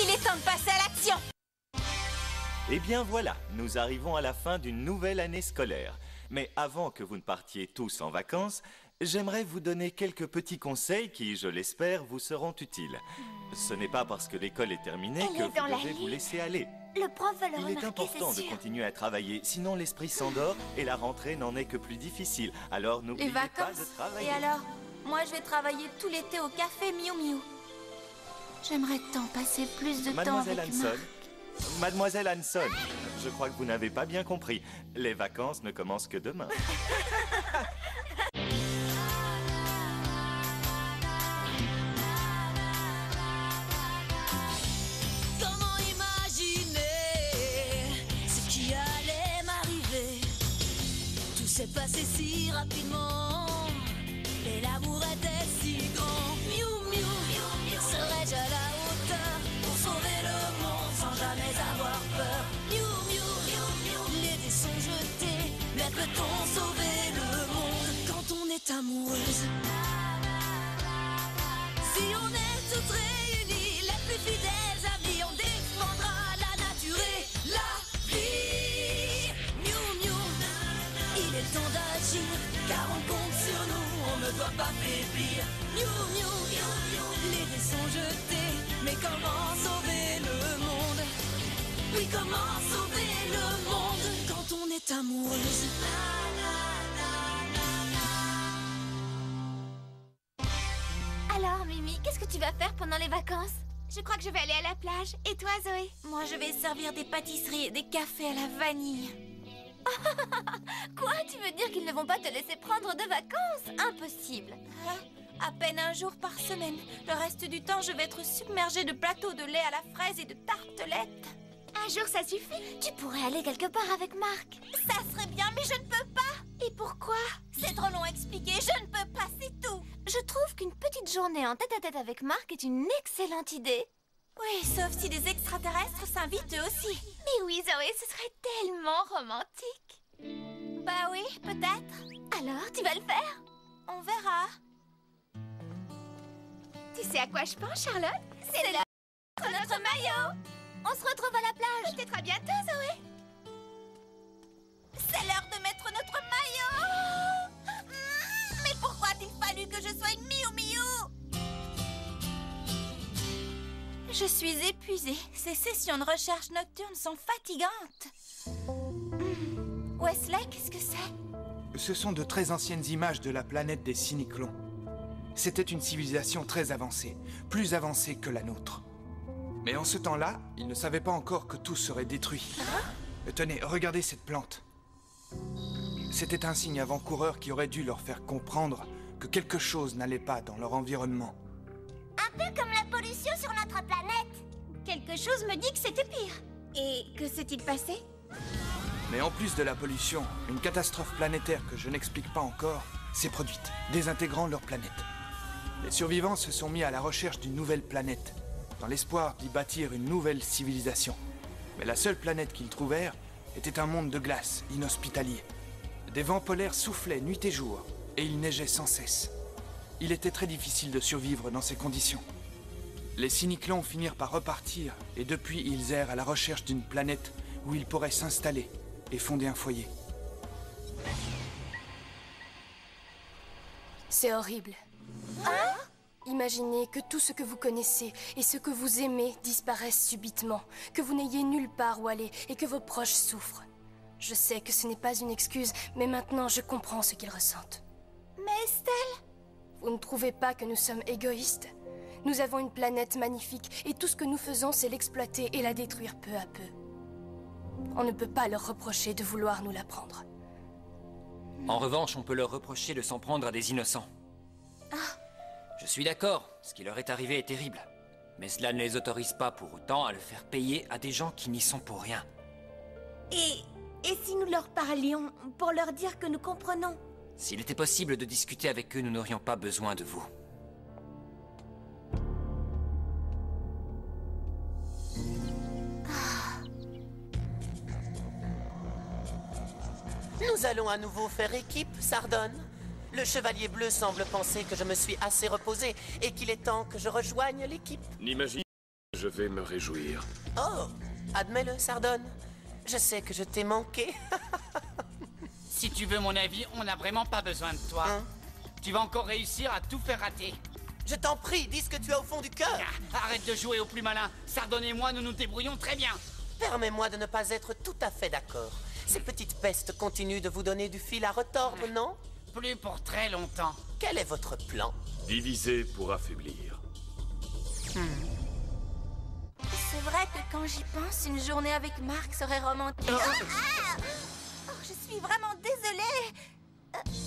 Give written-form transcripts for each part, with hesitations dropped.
Il est temps de passer à l'action. Eh bien voilà, nous arrivons à la fin d'une nouvelle année scolaire. Mais avant que vous ne partiez tous en vacances, j'aimerais vous donner quelques petits conseils qui, je l'espère, vous seront utiles. Ce n'est pas parce que l'école est terminée que vous devez vous laisser aller. Le prof va le remarquer, Il est important de continuer à travailler, sinon l'esprit s'endort et la rentrée n'en est que plus difficile. Alors n'oubliez pas de travailler. Et alors, moi je vais travailler tout l'été au café Miu Miu. J'aimerais tant passer plus de temps avec Marc. Mademoiselle Hanson, je crois que vous n'avez pas bien compris. Les vacances ne commencent que demain. Comment imaginer ce qui allait m'arriver? Tout s'est passé si rapidement et l'amour était si grand. Miu Miu, serais-je à la hauteur pour sauver le monde sans jamais avoir peur? Miu Miu, les dés sont jetés, mais peut-on sauver le monde quand on est amoureuse? Si on est toutes réunies, les plus fidèles amis, on défendra la nature et la vie. Miu Miu, il est temps d'agir, car on compte sur nous, on ne doit pas faiblir. Miu Miu, les dés sont jetés, mais comment sauver le monde? Oui, comment sauver le monde quand on est amoureuse? Alors, Mimi, qu'est-ce que tu vas faire pendant les vacances? Je crois que je vais aller à la plage. Et toi, Zoé? Moi je vais servir des pâtisseries et des cafés à la vanille. Quoi? Tu veux dire qu'ils ne vont pas te laisser prendre de vacances? Impossible. À peine un jour par semaine. Le reste du temps, je vais être submergée de plateaux de lait à la fraise et de tartelettes. Un jour, ça suffit. Tu pourrais aller quelque part avec Marc. Ça serait bien, mais je ne peux pas. Et pourquoi? C'est trop long à expliquer, je ne peux pas, c'est tout. Je trouve qu'une petite journée en tête-à-tête avec Marc est une excellente idée. Oui, sauf si des extraterrestres s'invitent eux aussi. Mais oui, Zoé, ce serait tellement romantique. Bah oui, peut-être. Alors, tu vas le faire? On verra. Tu sais à quoi je pense, Charlotte? C'est là notre maillot. On se retrouve à la plage. Peut-être à bientôt, Zoé. C'est l'heure de mettre notre maillot. Mais pourquoi a-t-il fallu que je sois une Miu Miu? Je suis épuisée. Ces sessions de recherche nocturne sont fatigantes. Wesley, qu'est-ce que c'est? Ce sont de très anciennes images de la planète des Cyniclons. C'était une civilisation très avancée, plus avancée que la nôtre. Mais en ce temps-là, ils ne savaient pas encore que tout serait détruit. Tenez, regardez cette plante. C'était un signe avant-coureur qui aurait dû leur faire comprendre que quelque chose n'allait pas dans leur environnement. Un peu comme la pollution sur notre planète. Quelque chose me dit que c'était pire. Et que s'est-il passé? Mais en plus de la pollution, une catastrophe planétaire que je n'explique pas encore s'est produite, désintégrant leur planète. Les survivants se sont mis à la recherche d'une nouvelle planète, dans l'espoir d'y bâtir une nouvelle civilisation. Mais la seule planète qu'ils trouvèrent était un monde de glace, inhospitalier. Des vents polaires soufflaient nuit et jour, et il neigeait sans cesse. Il était très difficile de survivre dans ces conditions. Les Cyniclons finirent par repartir, et depuis ils errent à la recherche d'une planète où ils pourraient s'installer et fonder un foyer. C'est horrible. Hein? Imaginez que tout ce que vous connaissez et ce que vous aimez disparaissent subitement, que vous n'ayez nulle part où aller et que vos proches souffrent. Je sais que ce n'est pas une excuse, mais maintenant je comprends ce qu'ils ressentent. Mais Estelle... Vous ne trouvez pas que nous sommes égoïstes? Nous avons une planète magnifique et tout ce que nous faisons, c'est l'exploiter et la détruire peu à peu. On ne peut pas leur reprocher de vouloir nous la prendre. En revanche, on peut leur reprocher de s'en prendre à des innocents. Je suis d'accord, ce qui leur est arrivé est terrible. Mais cela ne les autorise pas pour autant à le faire payer à des gens qui n'y sont pour rien. Et si nous leur parlions pour leur dire que nous comprenons? S'il était possible de discuter avec eux, nous n'aurions pas besoin de vous. Nous allons à nouveau faire équipe, Sardone. Le chevalier bleu semble penser que je me suis assez reposé et qu'il est temps que je rejoigne l'équipe. N'imagine Je vais me réjouir. Oh, admets-le, Sardone. Je sais que je t'ai manqué. Si tu veux mon avis, on n'a vraiment pas besoin de toi. Hein? Tu vas encore réussir à tout faire rater. Je t'en prie, dis ce que tu as au fond du cœur. Arrête de jouer au plus malin. Sardone et moi, nous nous débrouillons très bien. Permets-moi de ne pas être tout à fait d'accord. Ces petites pestes continuent de vous donner du fil à retordre, non? Plus pour très longtemps. Quel est votre plan? Diviser pour affaiblir. C'est vrai que quand j'y pense, une journée avec Marc serait romantique. Oh, je suis vraiment désolée.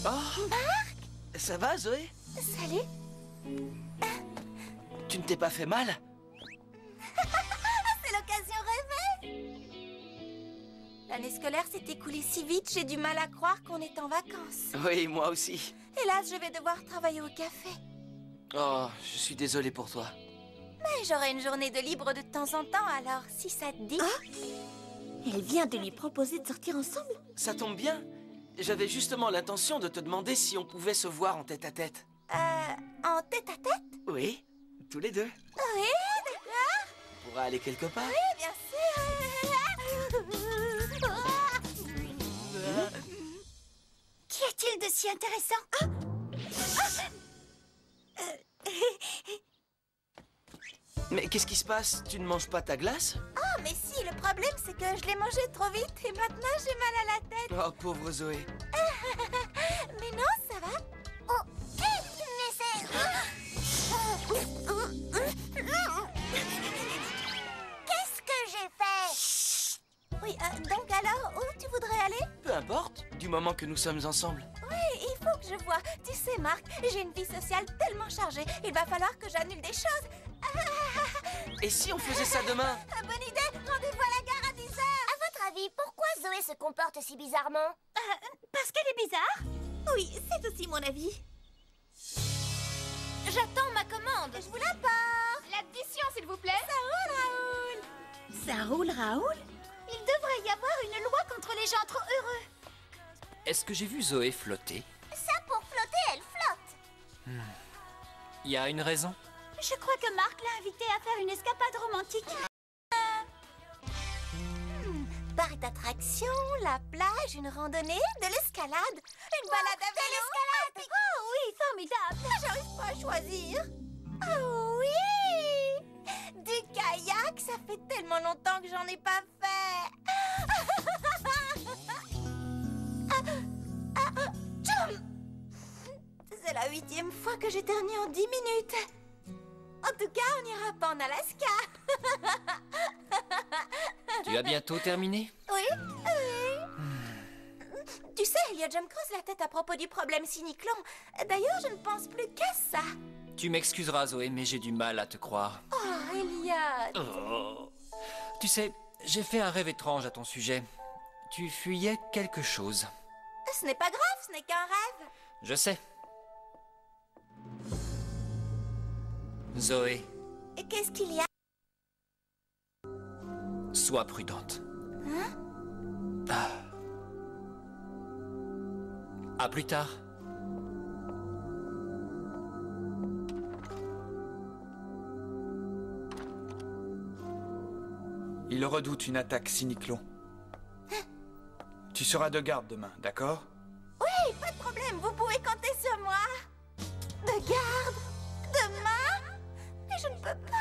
Marc? Ça va, Zoé? Salut. Tu ne t'es pas fait mal? C'est l'occasion rêvée. L'année scolaire s'est écoulée si vite, j'ai du mal à croire qu'on est en vacances. Oui, moi aussi. Hélas, je vais devoir travailler au café. Oh, je suis désolé pour toi. Mais j'aurai une journée de libre de temps en temps, alors si ça te dit... Elle vient de lui proposer de sortir ensemble. Ça tombe bien. J'avais justement l'intention de te demander si on pouvait se voir en tête-à-tête. En tête-à-tête? Oui, tous les deux. Oui, d'accord. On pourra aller quelque part. Oui, bien sûr. Qu'y a-t-il de si intéressant? Mais qu'est-ce qui se passe? Tu ne manges pas ta glace? Oh, mais si, le problème, c'est que je l'ai mangé trop vite et maintenant j'ai mal à la tête. Oh, pauvre Zoé. Mais non, ça va. Oh, mais c'est... Qu'est-ce que j'ai fait? Oui, donc alors, où tu voudrais aller? Peu importe, du moment que nous sommes ensemble. Oui, il faut que je vois. Tu sais, Marc, j'ai une vie sociale tellement chargée. Il va falloir que j'annule des choses. Et si on faisait ça demain? Bonne idée. Rendez-vous à la gare à 10h. À votre avis, pourquoi Zoé se comporte si bizarrement? Parce qu'elle est bizarre? Oui, c'est aussi mon avis. J'attends ma commande. Je vous la porte. L'addition, s'il vous plaît. Ça roule, Raoul. Ça roule, Raoul? Il devrait y avoir une loi contre les gens trop heureux. Est-ce que j'ai vu Zoé flotter? Ça, pour flotter, elle flotte. Il y a une raison? Je crois que Marc l'a invitée à faire une escapade romantique. Parc d'attractions, la plage, une randonnée, de l'escalade, une balade à vélo. L'escalade! Oh oui, formidable. J'arrive pas à choisir. Oh oui! Du kayak, ça fait tellement longtemps que j'en ai pas fait. C'est la 8e fois que j'éternue en 10 minutes. En tout cas, on n'ira pas en Alaska. Tu as bientôt terminé? Oui, oui. Tu sais, Elliot, je me creuse la tête à propos du problème cyniclon. D'ailleurs, je ne pense plus qu'à ça. Tu m'excuseras, Zoé, mais j'ai du mal à te croire. Oh, Elliot. Oh. Tu sais, j'ai fait un rêve étrange à ton sujet. Tu fuyais quelque chose. Ce n'est pas grave, ce n'est qu'un rêve. Je sais. Zoé, Et qu'est-ce qu'il y a? sois prudente. Hein? À plus tard. Il redoute une attaque cyniclon. Tu seras de garde demain, d'accord? Oui, pas de problème, vous pouvez compter sur moi. De garde? Demain? Mais je ne peux pas.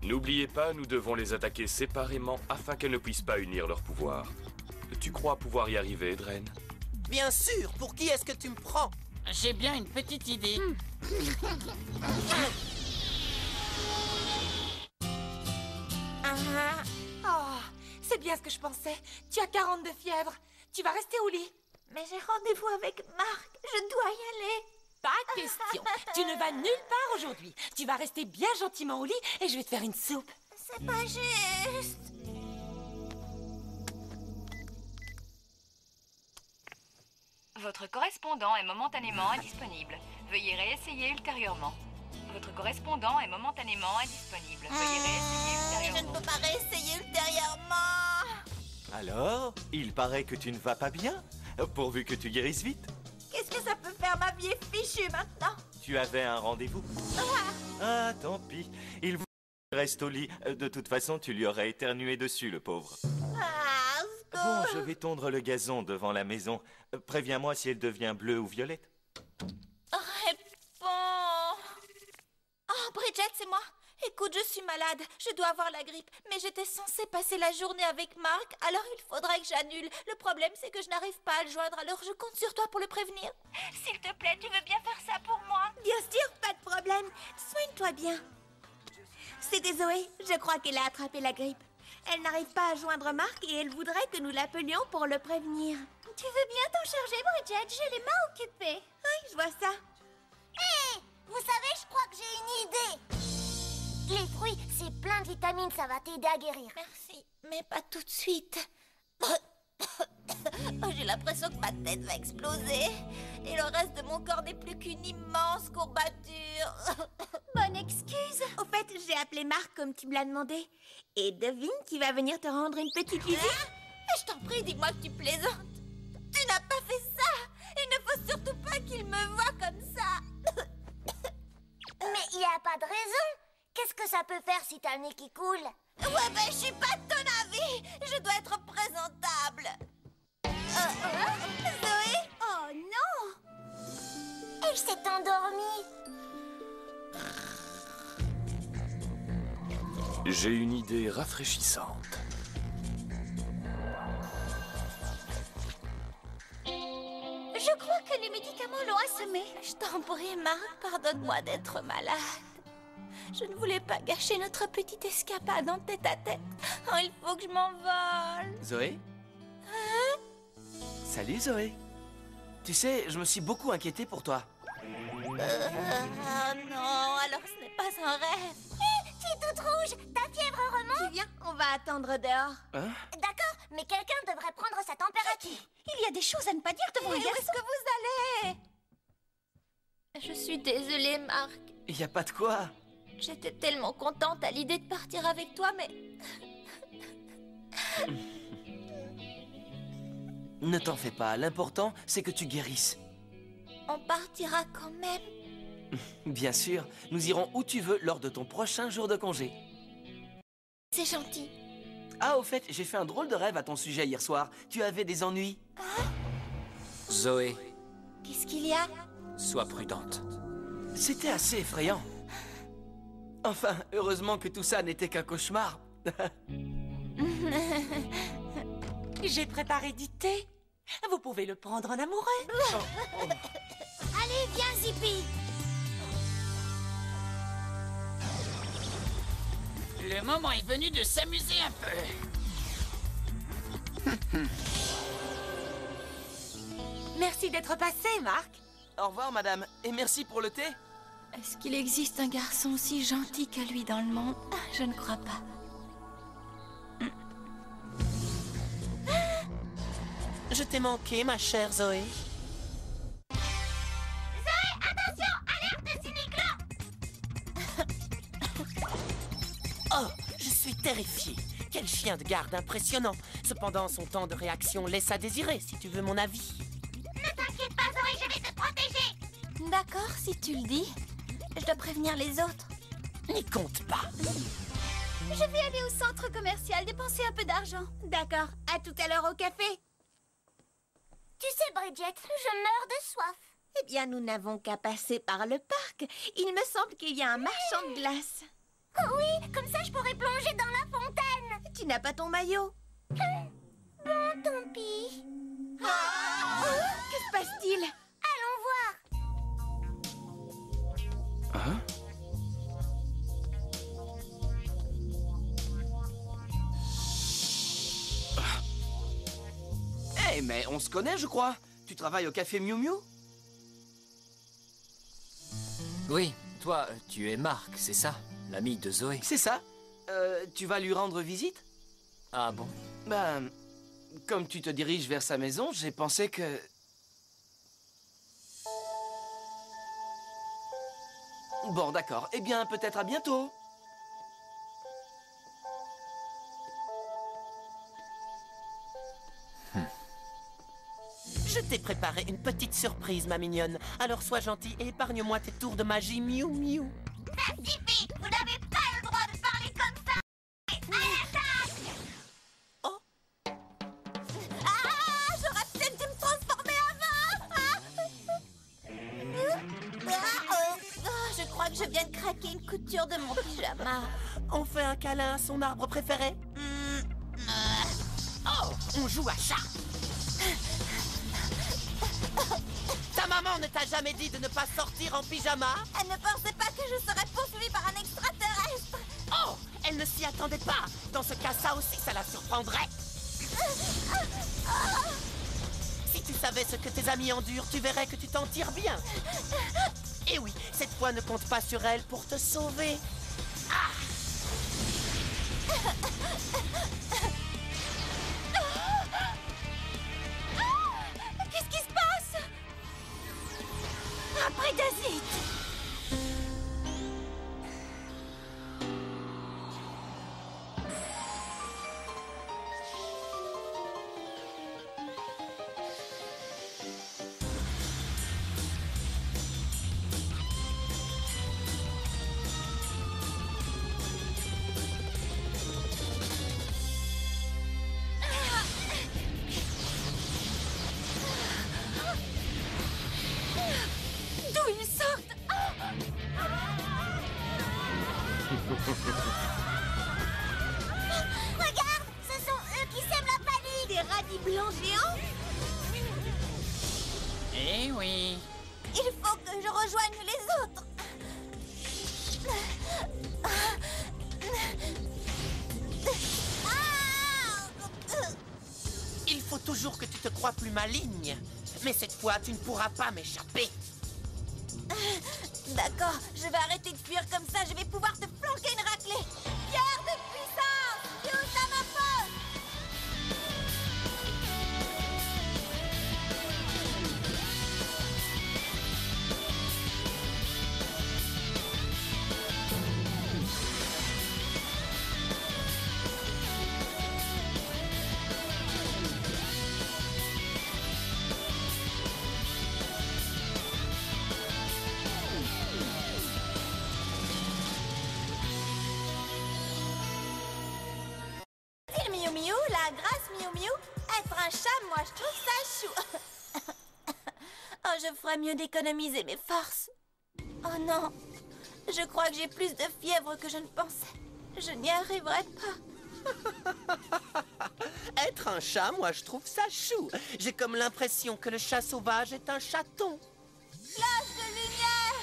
N'oubliez pas, nous devons les attaquer séparément afin qu'elles ne puissent pas unir leurs pouvoirs. Tu crois pouvoir y arriver, Dren? Bien sûr, pour qui est-ce que tu me prends? J'ai bien une petite idée. Oh, c'est bien ce que je pensais. Tu as 40 de fièvre. Tu vas rester au lit. Mais j'ai rendez-vous avec Marc, je dois y aller. Pas question. Tu ne vas nulle part aujourd'hui. Tu vas rester bien gentiment au lit et je vais te faire une soupe. C'est pas juste. Votre correspondant est momentanément indisponible. Veuillez réessayer ultérieurement. Votre correspondant est momentanément indisponible. Veuillez réessayer ultérieurement. Je ne peux pas réessayer ultérieurement. Alors, il paraît que tu ne vas pas bien. Pourvu que tu guérisses vite. Qu'est-ce que ça peut faire? Ma vie est fichue maintenant. Tu avais un rendez-vous? Ah, tant pis. Il reste au lit. De toute façon, tu lui aurais éternué dessus, le pauvre. Bon, je vais tondre le gazon devant la maison. Préviens-moi si elle devient bleue ou violette. Réponds. Oh, Bridget, c'est moi. Écoute, je suis malade. Je dois avoir la grippe. Mais j'étais censée passer la journée avec Mark, alors il faudrait que j'annule. Le problème, c'est que je n'arrive pas à le joindre, alors je compte sur toi pour le prévenir. S'il te plaît, tu veux bien faire ça pour moi? Bien sûr, pas de problème. Soigne-toi bien. C'était Zoé. Je crois qu'elle a attrapé la grippe. Elle n'arrive pas à joindre Mark et elle voudrait que nous l'appelions pour le prévenir. Tu veux bien t'en charger, Bridget? J'ai les mains occupées. Oui, je vois ça. Hé! Vous savez, je crois que j'ai une idée. Les fruits, c'est plein de vitamines, ça va t'aider à guérir. Merci, mais pas tout de suite. Oh, j'ai l'impression que ma tête va exploser. Et le reste de mon corps n'est plus qu'une immense courbature. Bonne excuse. Au fait, j'ai appelé Mark comme tu me l'as demandé. Et devine qui va venir te rendre une petite visite. Je t'en prie, dis-moi que tu plaisantes. Tu n'as pas fait ça. Il ne faut surtout pas qu'il me voie comme ça. Mais il n'y a pas de raison. Qu'est-ce que ça peut faire si t'as le nez qui coule? Ouais, ben je suis pas de ton avis. Je dois être présentable. Zoé? Oh non! Elle s'est endormie. J'ai une idée rafraîchissante. Je crois que les médicaments l'ont assommé. Je t'en prie, Marc, pardonne-moi d'être malade. Je ne voulais pas gâcher notre petite escapade en tête-à-tête. Oh, il faut que je m'envole. Zoé? Hein? Salut, Zoé. Tu sais, je me suis beaucoup inquiété pour toi. Oh non, alors ce n'est pas un rêve. Hé, tu es toute rouge. Ta fièvre remonte? Tu viens, on va attendre dehors. Hein? D'accord, mais quelqu'un devrait prendre sa température. Il y a des choses à ne pas dire devant un Où garçon. est-ce que vous allez? Je suis désolée, Marc. Il n'y a pas de quoi. J'étais tellement contente à l'idée de partir avec toi, mais... Ne t'en fais pas, l'important, c'est que tu guérisses. On partira quand même. Bien sûr, nous irons où tu veux lors de ton prochain jour de congé. C'est gentil. Ah, au fait, j'ai fait un drôle de rêve à ton sujet hier soir. Tu avais des ennuis? Zoé, Qu'est-ce qu'il y a? sois prudente. C'était assez effrayant. Enfin, heureusement que tout ça n'était qu'un cauchemar. J'ai préparé du thé. Vous pouvez le prendre en amoureux. Allez, viens, Zippy. Le moment est venu de s'amuser un peu. Merci d'être passé, Marc. Au revoir, madame, et merci pour le thé. Est-ce qu'il existe un garçon aussi gentil que lui dans le monde? Je ne crois pas. Je t'ai manqué, ma chère Zoé. Zoé, attention, alerte cyniclo. Oh, je suis terrifié. Quel chien de garde impressionnant. Cependant, son temps de réaction laisse à désirer, si tu veux mon avis. Ne t'inquiète pas, Zoé, je vais te protéger. D'accord, si tu le dis. Je dois prévenir les autres. N'y compte pas. Je vais aller au centre commercial dépenser un peu d'argent. D'accord, à tout à l'heure au café. Tu sais, Bridget, je meurs de soif. Eh bien, nous n'avons qu'à passer par le parc. Il me semble qu'il y a un marchand de glace. Oh oui, comme ça je pourrais plonger dans la fontaine. Tu n'as pas ton maillot. Bon, tant pis. Que se passe-t-il? Allons voir. Hein? Hey, mais on se connaît, je crois. Tu travailles au café Miu Miu? Oui, toi, tu es Marc, c'est ça? L'ami de Zoé. C'est ça. Tu vas lui rendre visite? Ah bon? Ben, comme tu te diriges vers sa maison, j'ai pensé que... Bon, d'accord. Eh bien, peut-être à bientôt. Je t'ai préparé une petite surprise, ma mignonne. Alors sois gentille et épargne-moi tes tours de magie, miou miou. Ça suffit! Vous n'avez pas le droit de parler comme ça! Oh! Ah, j'aurais peut-être dû me transformer avant. Je crois que je viens de craquer une couture de mon pyjama. On fait un câlin à son arbre préféré? Oh! On joue à chat! Ta maman ne t'a jamais dit de ne pas sortir en pyjama? Elle ne pensait pas que je serais poursuivie par un extraterrestre. Oh! Elle ne s'y attendait pas! Dans ce cas, ça aussi, ça la surprendrait! Si tu savais ce que tes amis endurent, tu verrais que tu t'en tires bien! Et oui, cette fois, ne compte pas sur elle pour te sauver! Ah! Qu'est-ce qui se passe? Un prédazite! D'où ils sortent? Regarde! Ce sont eux qui sèment la panique! Des radis blancs géants? Eh oui. Il faut que je rejoigne les autres. Il faut toujours que tu te crois plus maligne. Mais cette fois, tu ne pourras pas m'échapper. D'accord, je vais arrêter de fuir comme ça, je vais pouvoir te flanquer une raclée. Pierre de puissance, use à ma faute. Miou Miou, la grâce Miou Miou, être un chat, moi je trouve ça chou. Oh, je ferais mieux d'économiser mes forces. Oh non, je crois que j'ai plus de fièvre que je ne pensais. Je n'y arriverai pas. Être un chat, moi, je trouve ça chou. J'ai comme l'impression que le chat sauvage est un chaton. Flash de lumière.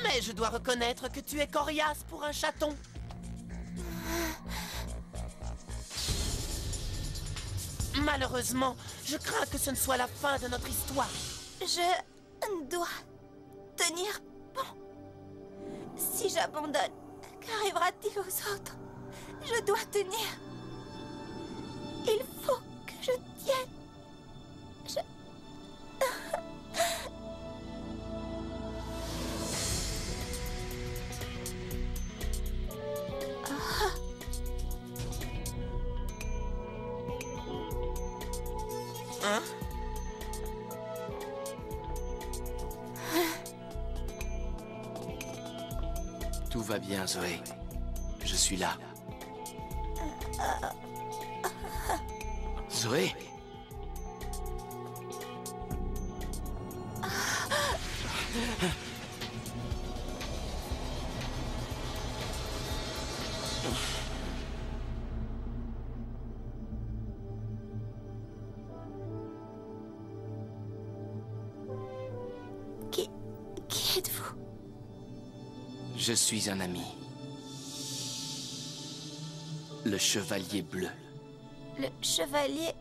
Mais je dois reconnaître que tu es coriace pour un chaton. Malheureusement, je crains que ce ne soit la fin de notre histoire. Je dois tenir bon. Si j'abandonne, qu'arrivera-t-il aux autres? Je dois tenir. Il faut que je tienne. Hein? Tout va bien, Zoé. Je suis là. Zoé? Qui êtes-vous? Je suis un ami. Le Chevalier Bleu. Le chevalier...